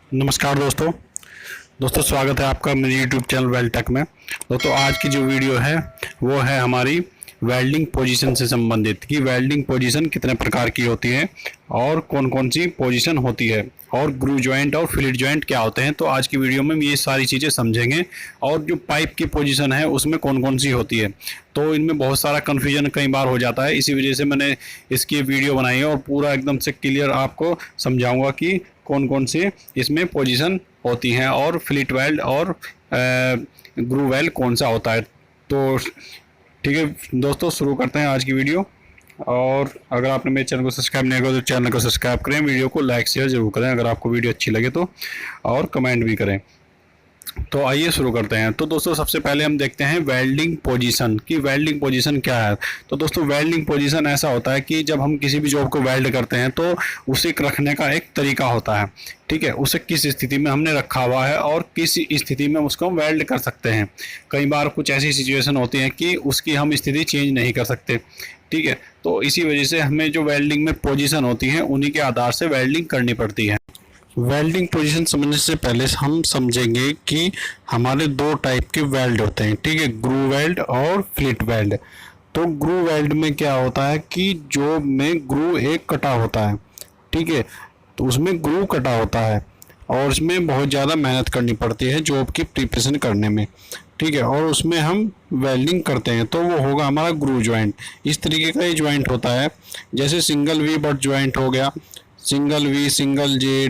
नमस्कार दोस्तों स्वागत है आपका मेरे यूट्यूब चैनल वेल्टेक में। दोस्तों आज की जो वीडियो है वो है हमारी वेल्डिंग पोजीशन से संबंधित कि वेल्डिंग पोजीशन कितने प्रकार की होती है और कौन कौन सी पोजीशन होती है और ग्रू जॉइंट और फिलेट जॉइंट क्या होते हैं। तो आज की वीडियो में ये सारी चीज़ें समझेंगे और जो पाइप की पोजीशन है उसमें कौन कौन सी होती है। तो इनमें बहुत सारा कन्फ्यूजन कई बार हो जाता है, इसी वजह से मैंने इसकी वीडियो बनाई है और पूरा एकदम से क्लियर आपको समझाऊंगा कि कौन कौन सी इसमें पोजीशन होती हैं और फिलेट वेल्ड और ग्रू वेल्ड कौन सा होता है। तो ठीक है दोस्तों, शुरू करते हैं आज की वीडियो। और अगर आपने मेरे चैनल को सब्सक्राइब नहीं किया तो चैनल को सब्सक्राइब करें, वीडियो को लाइक शेयर जरूर करें अगर आपको वीडियो अच्छी लगे तो, और कमेंट भी करें। तो आइए शुरू करते हैं। तो दोस्तों सबसे पहले हम देखते हैं वेल्डिंग पोजीशन कि वेल्डिंग पोजीशन क्या है। तो दोस्तों वेल्डिंग पोजीशन ऐसा होता है कि जब हम किसी भी जॉब को वेल्ड करते हैं तो उसे रखने का एक तरीका होता है, ठीक है। उसे किस स्थिति में हमने रखा हुआ है और किस स्थिति में उसको हम वेल्ड कर सकते हैं। कई बार कुछ ऐसी सिचुएशन होती है कि उसकी हम स्थिति चेंज नहीं कर सकते, ठीक है। तो इसी वजह से हमें जो वेल्डिंग में पोजीशन होती है उन्हीं के आधार से वेल्डिंग करनी पड़ती है। वेल्डिंग पोजीशन समझने से पहले हम समझेंगे कि हमारे दो टाइप के वेल्ड होते हैं, ठीक है, ग्रू वेल्ड और फिलेट वेल्ड। तो ग्रू वेल्ड में क्या होता है कि जॉब में ग्रू एक कटा होता है, ठीक है, तो उसमें ग्रू कटा होता है और उसमें बहुत ज़्यादा मेहनत करनी पड़ती है जॉब की प्रिपरेशन करने में, ठीक है, और उसमें हम वेल्डिंग करते हैं तो वो होगा हमारा ग्रू जॉइंट। इस तरीके का ये जॉइंट होता है, जैसे सिंगल वी बट जॉइंट हो गया, single v, single j,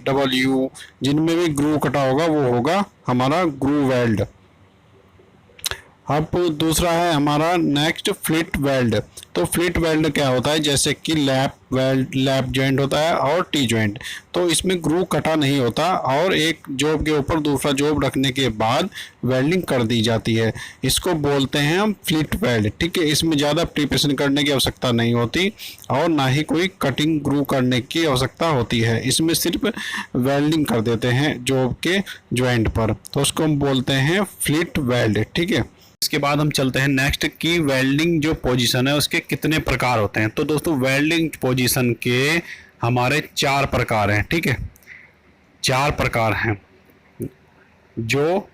double u, जिनमें भी ग्रू कटा होगा वो होगा हमारा ग्रू वेल्ड। अब दूसरा है हमारा नेक्स्ट फिलेट वेल्ड। तो फिलेट वेल्ड क्या होता है, जैसे कि लैप वेल्ड, लैप जॉइंट होता है और टी जॉइंट। तो इसमें ग्रू कटा नहीं होता और एक जॉब के ऊपर दूसरा जॉब रखने के बाद वेल्डिंग कर दी जाती है। इसको बोलते हैं हम फिलेट वेल्ड, ठीक है। इसमें ज़्यादा प्रिपरेशन करने की आवश्यकता नहीं होती और ना ही कोई कटिंग ग्रू करने की आवश्यकता होती है। इसमें सिर्फ वेल्डिंग कर देते हैं जॉब के जॉइंट पर, तो उसको हम बोलते हैं फिलेट वेल्ड, ठीक है। इसके बाद हम चलते हैं नेक्स्ट की वेल्डिंग जो पोजीशन है उसके कितने प्रकार होते हैं। तो दोस्तों वेल्डिंग पोजीशन के हमारे 4 प्रकार हैं, ठीक है, 4 प्रकार हैं जो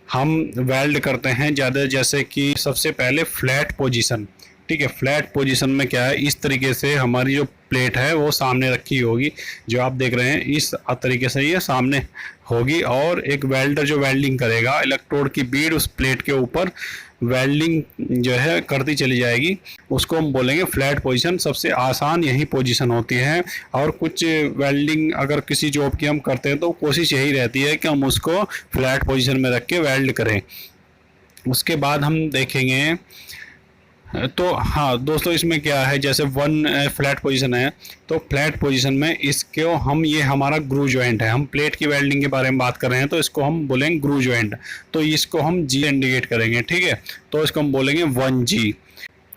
हम वेल्ड करते हैं ज़्यादा। जैसे कि सबसे पहले फ्लैट पोजीशन, ठीक है। फ्लैट पोजीशन में क्या है, इस तरीके से हमारी जो प्लेट है वो सामने रखी होगी, जो आप देख रहे हैं इस तरीके से ये सामने होगी और एक वेल्डर जो वेल्डिंग करेगा इलेक्ट्रोड की बीड उस प्लेट के ऊपर वेल्डिंग जो है करती चली जाएगी, उसको हम बोलेंगे फ्लैट पोजीशन। सबसे आसान यही पोजीशन होती है और कुछ वेल्डिंग अगर किसी जॉब की हम करते हैं तो कोशिश यही रहती है कि हम उसको फ्लैट पोजीशन में रख के वेल्ड करें। उसके बाद हम देखेंगे तो हाँ दोस्तों इसमें क्या है, जैसे वन फ्लैट पोजीशन है तो फ्लैट पोजीशन में इसको हम, ये हमारा ग्रू जॉइंट है, हम प्लेट की वेल्डिंग के बारे में बात कर रहे हैं तो इसको हम बोलेंगे ग्रू जॉइंट। तो इसको हम जी इंडिकेट करेंगे, ठीक है, तो इसको हम बोलेंगे 1G।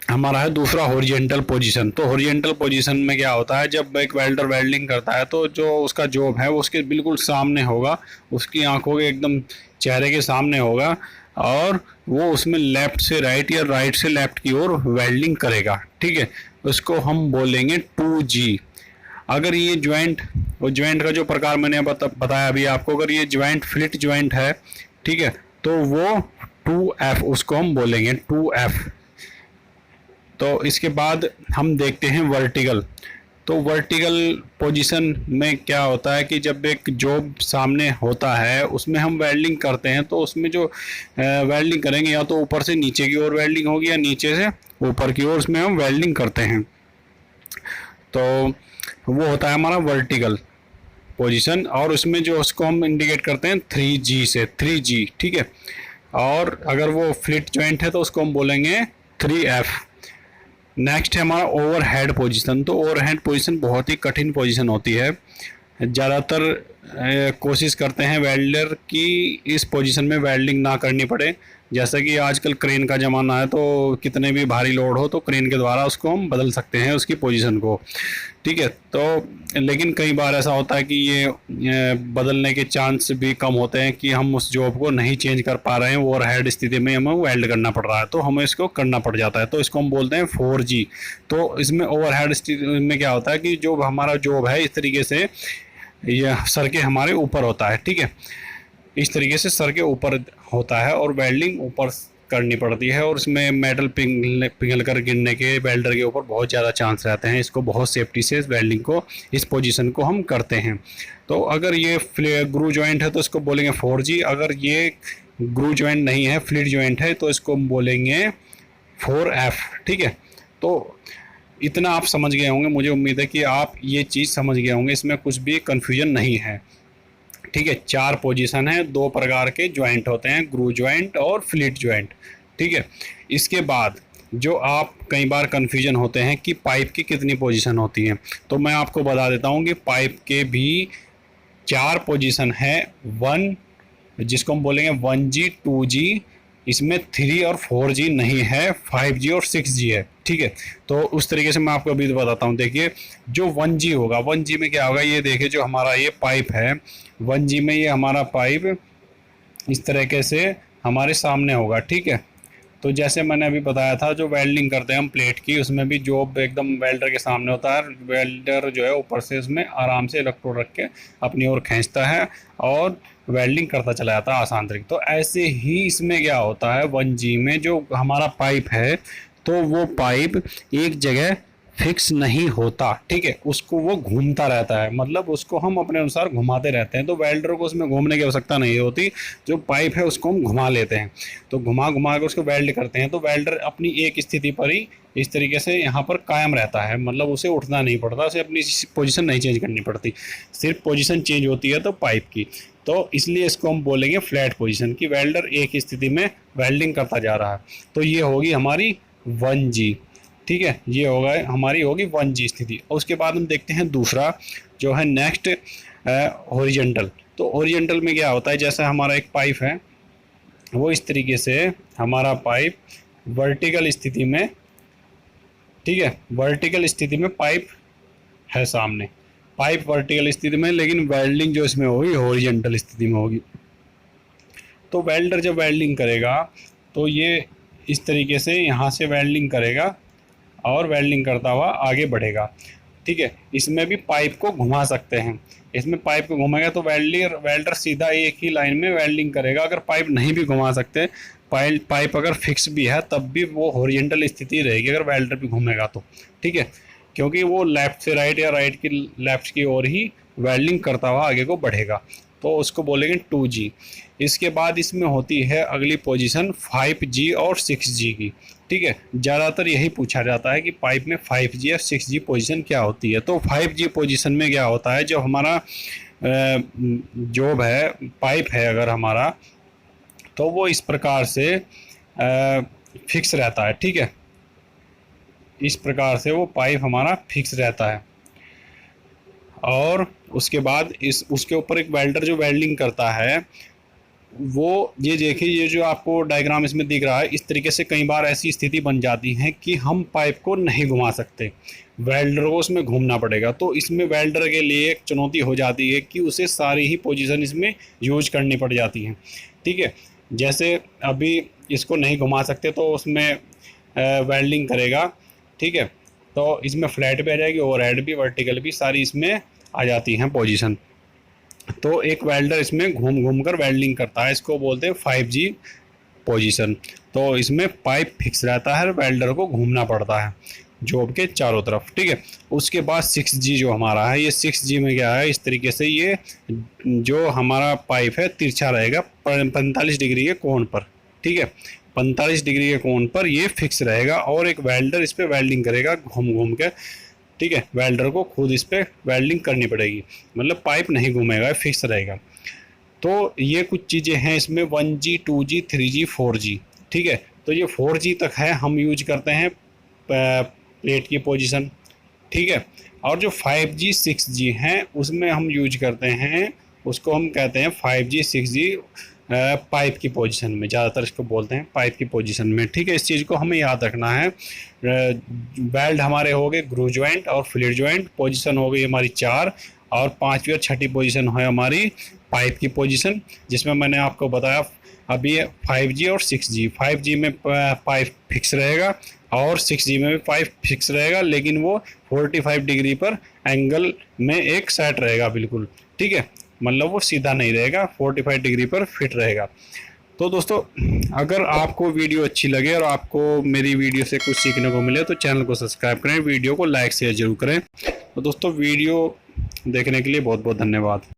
हमारा है दूसरा हॉरिजॉन्टल पोजीशन। तो हॉरिजॉन्टल पोजीशन में क्या होता है, जब एक वेल्डर वेल्डिंग करता है तो जो उसका जॉब है वो उसके बिल्कुल सामने होगा, उसकी आंखों के एकदम चेहरे के सामने होगा और वो उसमें लेफ्ट से राइट या राइट से लेफ्ट की ओर वेल्डिंग करेगा, ठीक है। उसको हम बोलेंगे 2G। अगर ये जॉइंट, वो जॉइंट का जो प्रकार मैंने बताया अभी आपको, अगर ये जॉइंट फिलेट जॉइंट है, ठीक है, तो वो 2F, उसको हम बोलेंगे 2F। तो इसके बाद हम देखते हैं वर्टिकल। तो वर्टिकल पोजीशन में क्या होता है कि जब एक जॉब सामने होता है उसमें हम वेल्डिंग करते हैं तो उसमें जो वेल्डिंग करेंगे या तो ऊपर से नीचे की ओर वेल्डिंग होगी या नीचे से ऊपर की ओर, उसमें हम वेल्डिंग करते हैं। तो वो होता है हमारा वर्टिकल पोजीशन और उसमें जो उसको हम इंडिकेट करते हैं 3G से, 3G, ठीक है। और अगर वो फिलेट जॉइंट है तो उसको हम बोलेंगे 3F। नेक्स्ट है हमारा ओवरहेड पोजीशन। तो ओवरहेड पोजीशन बहुत ही कठिन पोजीशन होती है, ज़्यादातर कोशिश करते हैं वेल्डर की इस पोजीशन में वेल्डिंग ना करनी पड़े। जैसा कि आजकल क्रेन का ज़माना है तो कितने भी भारी लोड हो तो क्रेन के द्वारा उसको हम बदल सकते हैं उसकी पोजीशन को, ठीक है। तो लेकिन कई बार ऐसा होता है कि ये बदलने के चांस भी कम होते हैं कि हम उस जॉब को नहीं चेंज कर पा रहे हैं, ओवरहेड स्थिति में हमें वेल्ड करना पड़ रहा है तो हमें इसको करना पड़ जाता है, तो इसको हम बोलते हैं 4G। तो इसमें ओवरहेड स्थिति में क्या होता है कि जो हमारा जॉब है इस तरीके से यह सर के हमारे ऊपर होता है, ठीक है। इस तरीके से सर के ऊपर होता है और वेल्डिंग ऊपर करनी पड़ती है, और इसमें मेटल पिघल कर गिरने के वेल्डर के ऊपर बहुत ज़्यादा चांस रहते हैं। इसको बहुत सेफ्टी से वेल्डिंग को, इस पोजीशन को हम करते हैं। तो अगर ये ग्रू जॉइंट है तो इसको बोलेंगे 4G, अगर ये ग्रू जॉइंट नहीं है, फ्लिट जॉइंट है, तो इसको हम बोलेंगे 4F, ठीक है। तो इतना आप समझ गए होंगे, मुझे उम्मीद है कि आप ये चीज़ समझ गए होंगे, इसमें कुछ भी कन्फ्यूजन नहीं है, ठीक है। 4 पोजीशन है, 2 प्रकार के ज्वाइंट होते हैं, ग्रू ज्वाइंट और फ्लिट ज्वाइंट, ठीक है। इसके बाद जो आप कई बार कन्फ्यूजन होते हैं कि पाइप की कितनी पोजीशन होती है, तो मैं आपको बता देता हूँ कि पाइप के भी 4 पोजीशन है। 1 जिसको हम बोलेंगे 1G 2G, इसमें 3 और 4G नहीं है, 5G और 6G है, ठीक है। तो उस तरीके से मैं आपको अभी बताता हूँ। देखिए जो 1G होगा, 1G में क्या होगा, ये देखिए जो हमारा ये पाइप है 1G में, ये हमारा पाइप इस तरीके से हमारे सामने होगा, ठीक है। तो जैसे मैंने अभी बताया था, जो वेल्डिंग करते हैं हम प्लेट की, उसमें भी जॉब एकदम वेल्डर के सामने होता है। वेल्डर जो है ऊपर से उसमें आराम से इलेक्ट्रोड रख के अपनी ओर खींचता है और वेल्डिंग करता चला जाता है आसान तरीके। तो ऐसे ही इसमें क्या होता है, 1G में जो हमारा पाइप है, तो वो पाइप एक जगह फिक्स नहीं होता, ठीक है। उसको वो घूमता रहता है, मतलब उसको हम अपने अनुसार घुमाते रहते हैं। तो वेल्डर को उसमें घूमने की आवश्यकता नहीं होती, जो पाइप है उसको हम घुमा लेते हैं। तो घुमा घुमा कर उसको वेल्ड करते हैं, तो वेल्डर अपनी एक स्थिति पर ही इस तरीके से यहाँ पर कायम रहता है, मतलब उसे उठना नहीं पड़ता, उसे अपनी पोजीशन नहीं चेंज करनी पड़ती, सिर्फ पोजीशन चेंज होती है तो पाइप की। तो इसलिए इसको हम बोलेंगे फ्लैट पोजीशन, कि वेल्डर एक स्थिति में वेल्डिंग करता जा रहा है। तो ये होगी हमारी 1G, ठीक है। ये होगा हमारी होगी 1G स्थिति। और उसके बाद हम देखते हैं दूसरा जो है नेक्स्ट हॉरिजॉन्टल। तो हॉरिजॉन्टल में क्या होता है, जैसे हमारा एक पाइप है, वो इस तरीके से हमारा पाइप वर्टिकल स्थिति में, ठीक है, वर्टिकल स्थिति में पाइप है सामने, पाइप वर्टिकल स्थिति में, लेकिन वेल्डिंग जो इसमें होगी हॉरिजॉन्टल स्थिति में होगी। तो वेल्डर जब वेल्डिंग करेगा तो ये इस तरीके से यहाँ से वेल्डिंग करेगा और वेल्डिंग करता हुआ आगे बढ़ेगा, ठीक है। इसमें भी पाइप को घुमा सकते हैं, इसमें पाइप को घुमाएगा तो वेल्डर सीधा एक ही लाइन में वेल्डिंग करेगा। अगर पाइप नहीं भी घुमा सकते, पाइप अगर फिक्स भी है, तब भी वो हॉरिजॉन्टल स्थिति रहेगी अगर वेल्डर भी घूमेगा तो, ठीक है, क्योंकि वो लेफ्ट से राइट या राइट की लेफ्ट की ओर ही वेल्डिंग करता हुआ आगे को बढ़ेगा। तो उसको बोलेंगे 2G। इसके बाद इसमें होती है अगली पोजीशन 5G और 6G की, ठीक है। ज़्यादातर यही पूछा जाता है कि पाइप में 5G और 6G पोजीशन क्या होती है। तो 5G पोजीशन में क्या होता है, जो हमारा जॉब है, पाइप है अगर हमारा, तो वो इस प्रकार से फिक्स रहता है, ठीक है। इस प्रकार से वो पाइप हमारा फिक्स रहता है। और उसके बाद उसके ऊपर एक वेल्डर जो वेल्डिंग करता है, वो ये देखिए, ये जो आपको डायग्राम इसमें दिख रहा है, इस तरीके से कई बार ऐसी स्थिति बन जाती है कि हम पाइप को नहीं घुमा सकते, वेल्डर को उसमें घूमना पड़ेगा। तो इसमें वेल्डर के लिए एक चुनौती हो जाती है कि उसे सारी ही पोजीशन इसमें यूज करनी पड़ जाती हैं, ठीक है। जैसे अभी इसको नहीं घुमा सकते तो उसमें वेल्डिंग करेगा, ठीक है। तो इसमें फ्लैट भी आ जाएगी, ओवरहेड भी, वर्टिकल भी, सारी इसमें आ जाती हैं पोजीशन। तो एक वेल्डर इसमें घूम घूम कर वेल्डिंग करता है, इसको बोलते हैं 5G पोजीशन। तो इसमें पाइप फिक्स रहता है, वेल्डर को घूमना पड़ता है जॉब के चारों तरफ, ठीक है। उसके बाद 6G जो हमारा है, ये 6G में क्या है, इस तरीके से ये जो हमारा पाइप है तिरछा रहेगा 45 डिग्री के कोण पर, ठीक है। 45 डिग्री के कोण पर ये फिक्स रहेगा और एक वेल्डर इस पर वेल्डिंग करेगा घूम घूम के, ठीक है। वेल्डर को खुद इस पर वेल्डिंग करनी पड़ेगी, मतलब पाइप नहीं घूमेगा, फिक्स रहेगा। तो ये कुछ चीज़ें हैं इसमें 1G 2G 3G 4G, ठीक है। तो ये 4G तक है, हम यूज करते हैं प्लेट की पोजीशन, ठीक है। और जो 5G 6G हैं उसमें हम यूज करते हैं, उसको हम कहते हैं 5G 6G पाइप की पोजीशन में, ज़्यादातर इसको बोलते हैं पाइप की पोजीशन में, ठीक है। इस चीज़ को हमें याद रखना है। वेल्ड हमारे हो गए ग्रू जॉइंट और फ्लिट जॉइंट, पोजीशन हो गई हमारी 4, और 5वीं और 6ठी पोजीशन है हमारी पाइप की पोजीशन, जिसमें मैंने आपको बताया अभी 5G और 6G। 5G में पाइप फिक्स रहेगा और 6G में भी 5 फिक्स रहेगा, लेकिन वो 45 डिग्री पर एंगल में एक सेट रहेगा बिल्कुल, ठीक है, मतलब वो सीधा नहीं रहेगा, 45 डिग्री पर फिट रहेगा। तो दोस्तों अगर आपको वीडियो अच्छी लगे और आपको मेरी वीडियो से कुछ सीखने को मिले तो चैनल को सब्सक्राइब करें, वीडियो को लाइक शेयर जरूर करें। तो दोस्तों वीडियो देखने के लिए बहुत बहुत धन्यवाद।